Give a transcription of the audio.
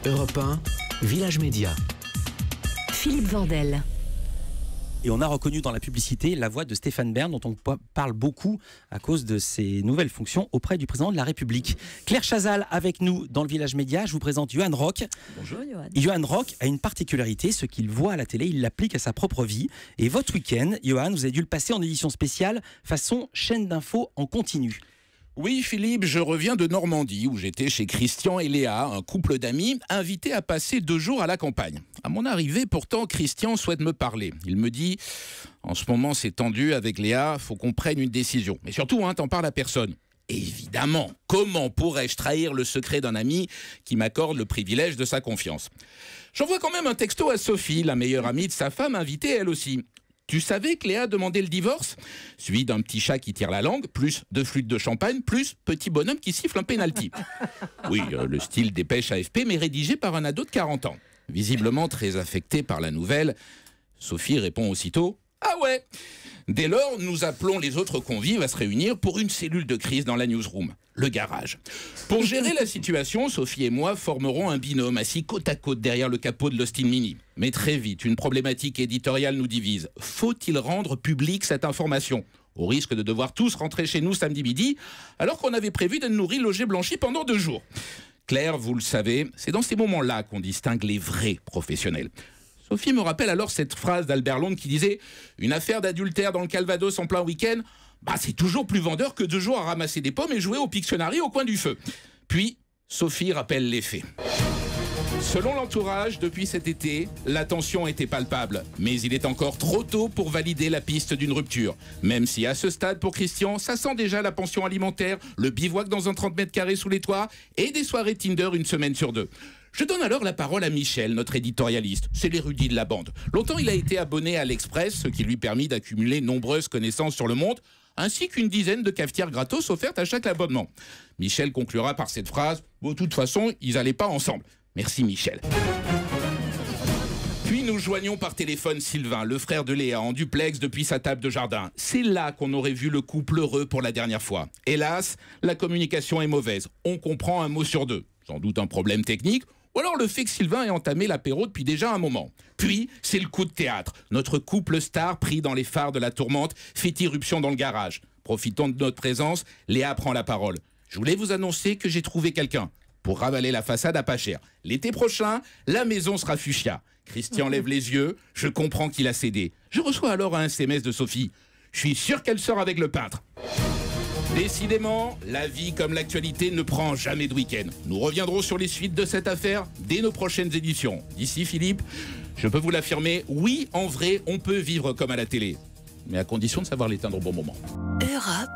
Europe 1, Village Média. Philippe Vandel. Et on a reconnu dans la publicité la voix de Stéphane Bern, dont on parle beaucoup à cause de ses nouvelles fonctions auprès du président de la République. Claire Chazal avec nous dans le Village Média. Je vous présente Johan Rock. Bonjour Johan. Johan Rock a une particularité, ce qu'il voit à la télé, il l'applique à sa propre vie. Et votre week-end, Johan, vous avez dû le passer en édition spéciale façon chaîne d'infos en continu. Oui, Philippe, je reviens de Normandie où j'étais chez Christian et Léa, un couple d'amis invités à passer 2 jours à la campagne. À mon arrivée, pourtant, Christian souhaite me parler. Il me dit « En ce moment, c'est tendu avec Léa, faut qu'on prenne une décision. Mais surtout, t'en parles à personne. » Évidemment, comment pourrais-je trahir le secret d'un ami qui m'accorde le privilège de sa confiance? J'envoie quand même un texto à Sophie, la meilleure amie de sa femme, invitée elle aussi. Tu savais que Léa demandait le divorce? Suivi d'un petit chat qui tire la langue, plus 2 flûtes de champagne, plus petit bonhomme qui siffle un pénalty. Oui, le style dépêche AFP, mais rédigé par un ado de 40 ans. Visiblement très affecté par la nouvelle, Sophie répond aussitôt « Ah ouais !» Dès lors, nous appelons les autres convives à se réunir pour une cellule de crise dans la newsroom, le garage. Pour gérer la situation, Sophie et moi formerons un binôme assis côte à côte derrière le capot de l'Austin Mini. Mais très vite, une problématique éditoriale nous divise. Faut-il rendre publique cette information ? Au risque de devoir tous rentrer chez nous samedi midi, alors qu'on avait prévu d'être nourris, logés, blanchis pendant 2 jours. Claire, vous le savez, c'est dans ces moments-là qu'on distingue les vrais professionnels. Sophie me rappelle alors cette phrase d'Albert Londres qui disait « Une affaire d'adultère dans le Calvados en plein week-end, c'est toujours plus vendeur que 2 jours à ramasser des pommes et jouer au Pictionary au coin du feu. » Puis, Sophie rappelle les faits. Selon l'entourage, depuis cet été, la tension était palpable. Mais il est encore trop tôt pour valider la piste d'une rupture. Même si à ce stade, pour Christian, ça sent déjà la pension alimentaire, le bivouac dans un 30 mètres carrés sous les toits et des soirées Tinder 1 semaine sur 2. Je donne alors la parole à Michel, notre éditorialiste. C'est l'érudit de la bande. Longtemps, il a été abonné à l'Express, ce qui lui permet d'accumuler nombreuses connaissances sur le monde, ainsi qu'une dizaine de cafetières gratos offertes à chaque abonnement. Michel conclura par cette phrase « De toute façon, ils n'allaient pas ensemble ». Merci Michel. Puis nous joignons par téléphone Sylvain, le frère de Léa, en duplex depuis sa table de jardin. C'est là qu'on aurait vu le couple heureux pour la dernière fois. Hélas, la communication est mauvaise. On comprend un mot sur 2. Sans doute un problème technique, ou alors le fait que Sylvain ait entamé l'apéro depuis déjà un moment. Puis, c'est le coup de théâtre. Notre couple star pris dans les phares de la tourmente fait irruption dans le garage. Profitant de notre présence, Léa prend la parole. Je voulais vous annoncer que j'ai trouvé quelqu'un pour ravaler la façade à pas cher. L'été prochain, la maison sera fuchsia. Christian lève les yeux, je comprends qu'il a cédé. Je reçois alors un SMS de Sophie. Je suis sûr qu'elle sort avec le peintre. Décidément, la vie comme l'actualité ne prend jamais de week-end. Nous reviendrons sur les suites de cette affaire dès nos prochaines éditions. D'ici, Philippe, je peux vous l'affirmer, oui, en vrai, on peut vivre comme à la télé. Mais à condition de savoir l'éteindre au bon moment. Europe